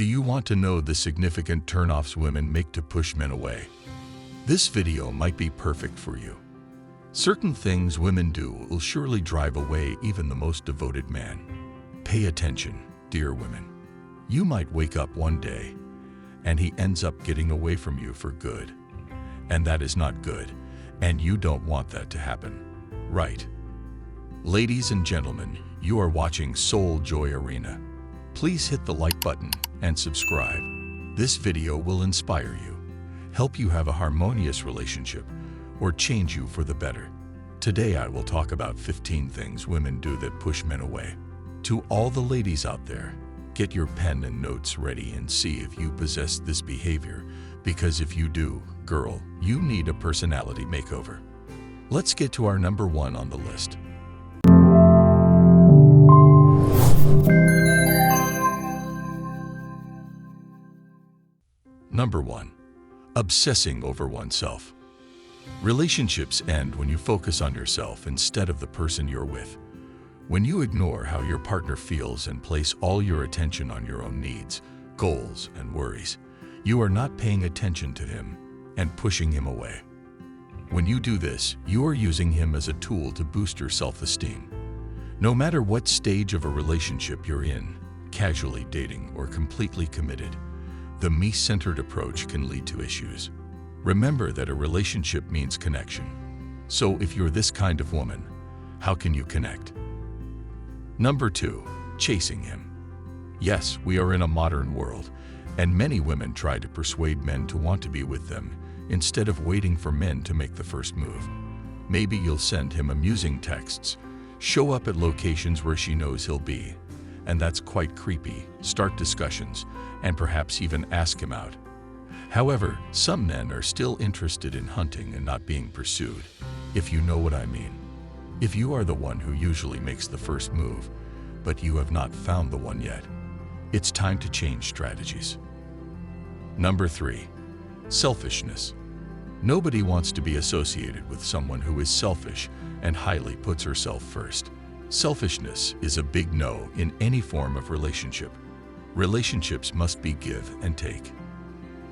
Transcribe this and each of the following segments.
Do you want to know the significant turnoffs women make to push men away? This video might be perfect for you. Certain things women do will surely drive away even the most devoted man. Pay attention, dear women. You might wake up one day and he ends up getting away from you for good. And that is not good, and you don't want that to happen, right? Ladies and gentlemen, you are watching Soul Joy Arena. Please hit the like button and subscribe. This video will inspire you, help you have a harmonious relationship, or change you for the better. Today I will talk about 15 things women do that push men away. To all the ladies out there, get your pen and notes ready and see if you possess this behavior, because if you do, girl, you need a personality makeover. Let's get to our number 1 on the list. Number 1. Obsessing over oneself. Relationships end when you focus on yourself instead of the person you're with. When you ignore how your partner feels and place all your attention on your own needs, goals, and worries, you are not paying attention to him and pushing him away. When you do this, you are using him as a tool to boost your self-esteem. No matter what stage of a relationship you're in, casually dating or completely committed, the me-centered approach can lead to issues. Remember that a relationship means connection. So if you're this kind of woman, how can you connect? Number 2. Chasing him. Yes, we are in a modern world, and many women try to persuade men to want to be with them instead of waiting for men to make the first move. Maybe you'll send him amusing texts, show up at locations where she knows he'll be, and that's quite creepy, start discussions, and perhaps even ask him out. However, some men are still interested in hunting and not being pursued, if you know what I mean. If you are the one who usually makes the first move, but you have not found the one yet, it's time to change strategies. Number 3. Selfishness. Nobody wants to be associated with someone who is selfish and highly puts herself first. Selfishness is a big no in any form of relationship. Relationships must be give and take.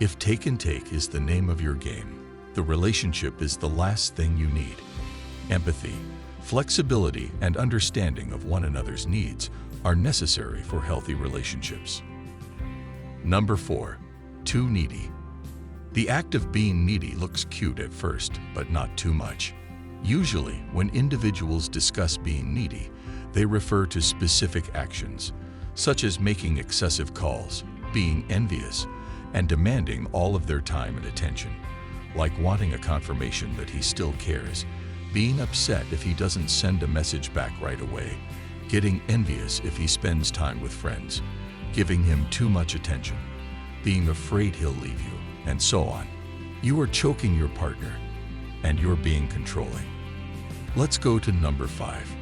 If take and take is the name of your game, the relationship is the last thing you need. Empathy, flexibility, and understanding of one another's needs are necessary for healthy relationships. Number 4. Too needy. The act of being needy looks cute at first, but not too much. Usually, when individuals discuss being needy, they refer to specific actions, such as making excessive calls, being envious, and demanding all of their time and attention, like wanting a confirmation that he still cares, being upset if he doesn't send a message back right away, getting envious if he spends time with friends, giving him too much attention, being afraid he'll leave you, and so on. You are choking your partner, and you're being controlling. Let's go to number 5.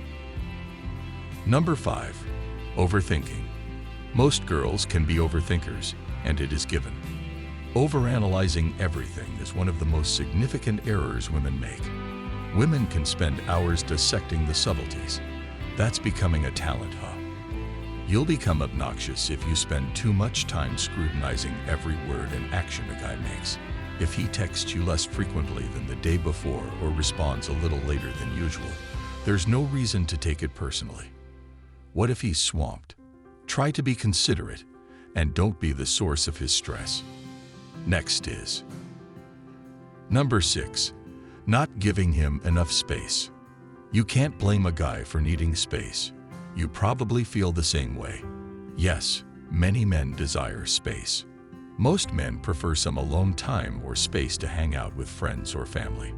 Number 5. Overthinking. Most girls can be overthinkers, and it is given. Overanalyzing everything is one of the most significant errors women make. Women can spend hours dissecting the subtleties. That's becoming a talent, huh? You'll become obnoxious if you spend too much time scrutinizing every word and action a guy makes. If he texts you less frequently than the day before or responds a little later than usual, there's no reason to take it personally. What if he's swamped? Try to be considerate and don't be the source of his stress. Next is Number 6. Not giving him enough space. You can't blame a guy for needing space. You probably feel the same way. Yes, many men desire space. Most men prefer some alone time or space to hang out with friends or family.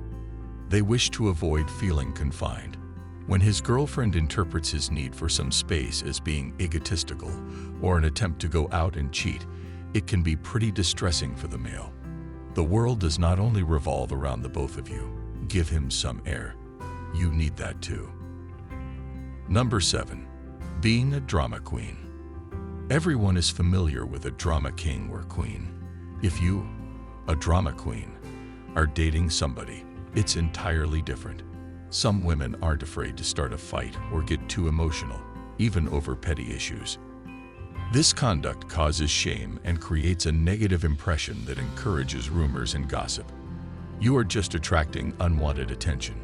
They wish to avoid feeling confined. When his girlfriend interprets his need for some space as being egotistical or an attempt to go out and cheat, it can be pretty distressing for the male. The world does not only revolve around the both of you. Give him some air. You need that too. Number 7. Being a drama queen. Everyone is familiar with a drama king or queen. If you, a drama queen, are dating somebody, it's entirely different. Some women aren't afraid to start a fight or get too emotional, even over petty issues. This conduct causes shame and creates a negative impression that encourages rumors and gossip. You are just attracting unwanted attention.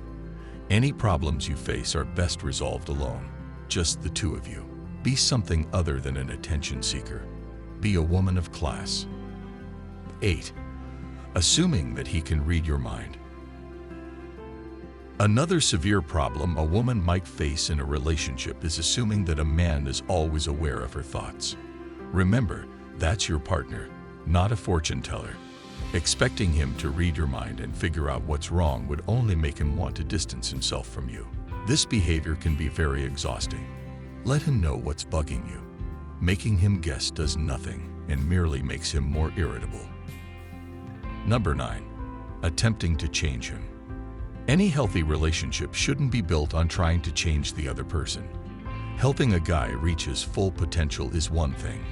Any problems you face are best resolved alone, just the two of you. Be something other than an attention seeker. Be a woman of class. 8. Assuming that he can read your mind. Another severe problem a woman might face in a relationship is assuming that a man is always aware of her thoughts. Remember, that's your partner, not a fortune teller. Expecting him to read your mind and figure out what's wrong would only make him want to distance himself from you. This behavior can be very exhausting. Let him know what's bugging you. Making him guess does nothing and merely makes him more irritable. Number 9. Attempting to change him. Any healthy relationship shouldn't be built on trying to change the other person. Helping a guy reach his full potential is one thing.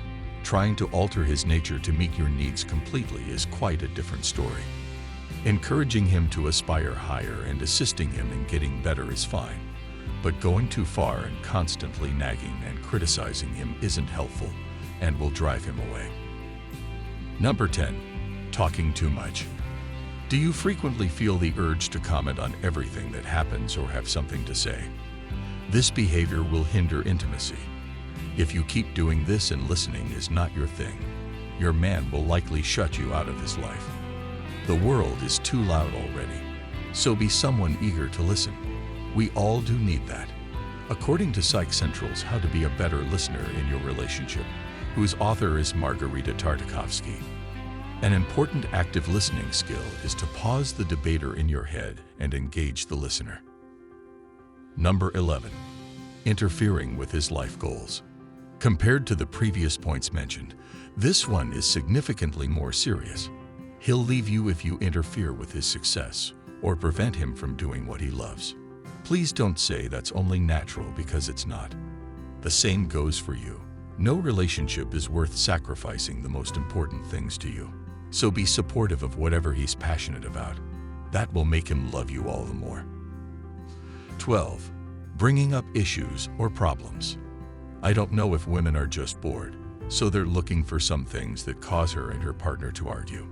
Trying to alter his nature to meet your needs completely is quite a different story. Encouraging him to aspire higher and assisting him in getting better is fine, but going too far and constantly nagging and criticizing him isn't helpful and will drive him away. Number 10. Talking too much. Do you frequently feel the urge to comment on everything that happens or have something to say? This behavior will hinder intimacy. If you keep doing this and listening is not your thing, your man will likely shut you out of his life. The world is too loud already, so be someone eager to listen. We all do need that. According to Psych Central's How to Be a Better Listener in Your Relationship, whose author is Margarita Tartakovsky, an important active listening skill is to pause the debater in your head and engage the listener. Number 11. Interfering with his life goals. Compared to the previous points mentioned, this one is significantly more serious. He'll leave you if you interfere with his success or prevent him from doing what he loves. Please don't say that's only natural, because it's not. The same goes for you. No relationship is worth sacrificing the most important things to you. So be supportive of whatever he's passionate about. That will make him love you all the more. 12. Bringing up issues or problems. I don't know if women are just bored, so they're looking for some things that cause her and her partner to argue.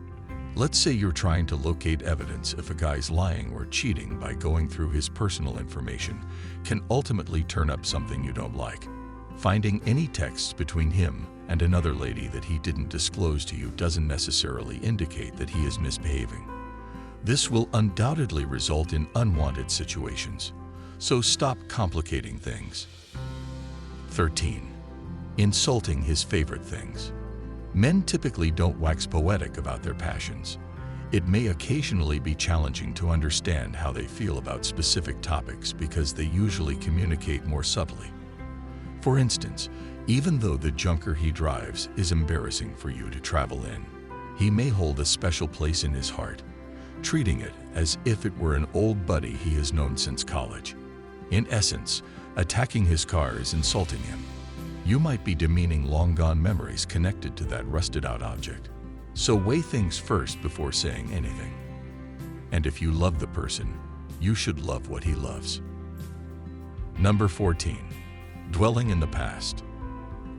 Let's say you're trying to locate evidence if a guy's lying or cheating by going through his personal information can ultimately turn up something you don't like. Finding any texts between him and another lady that he didn't disclose to you doesn't necessarily indicate that he is misbehaving. This will undoubtedly result in unwanted situations, so stop complicating things. 13. Insulting his favorite things. Men typically don't wax poetic about their passions. It may occasionally be challenging to understand how they feel about specific topics because they usually communicate more subtly. For instance, even though the junker he drives is embarrassing for you to travel in, he may hold a special place in his heart, treating it as if it were an old buddy he has known since college. In essence, attacking his car is insulting him. You might be demeaning long-gone memories connected to that rusted-out object. So weigh things first before saying anything. And if you love the person, you should love what he loves. Number 14. Dwelling in the past.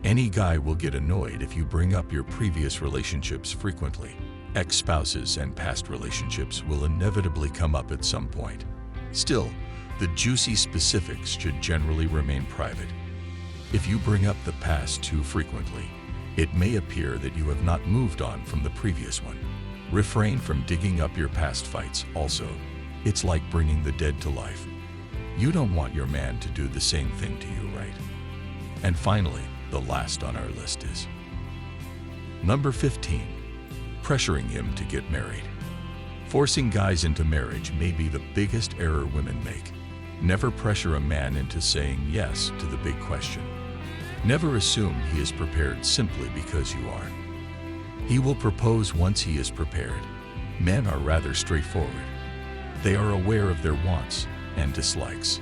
Any guy will get annoyed if you bring up your previous relationships frequently. Ex-spouses and past relationships will inevitably come up at some point. Still, the juicy specifics should generally remain private. If you bring up the past too frequently, it may appear that you have not moved on from the previous one. Refrain from digging up your past fights also. It's like bringing the dead to life. You don't want your man to do the same thing to you, right? And finally, the last on our list is number 15. Pressuring him to get married. Forcing guys into marriage may be the biggest error women make. Never pressure a man into saying yes to the big question. Never assume he is prepared simply because you are. He will propose once he is prepared. Men are rather straightforward. They are aware of their wants and dislikes.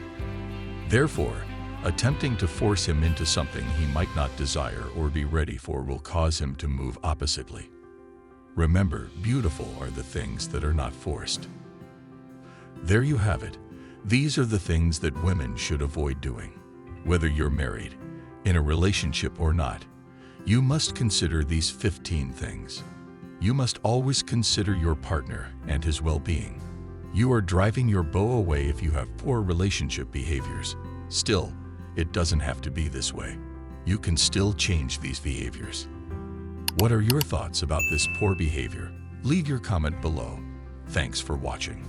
Therefore, attempting to force him into something he might not desire or be ready for will cause him to move oppositely. Remember, beautiful are the things that are not forced. There you have it. These are the things that women should avoid doing. Whether you're married, in a relationship or not, You must consider these 15 things. You must always consider your partner and his well-being. You are driving your beau away if you have poor relationship behaviors. Still, it doesn't have to be this way. You can still change these behaviors. What are your thoughts about this poor behavior? Leave your comment below. Thanks for watching.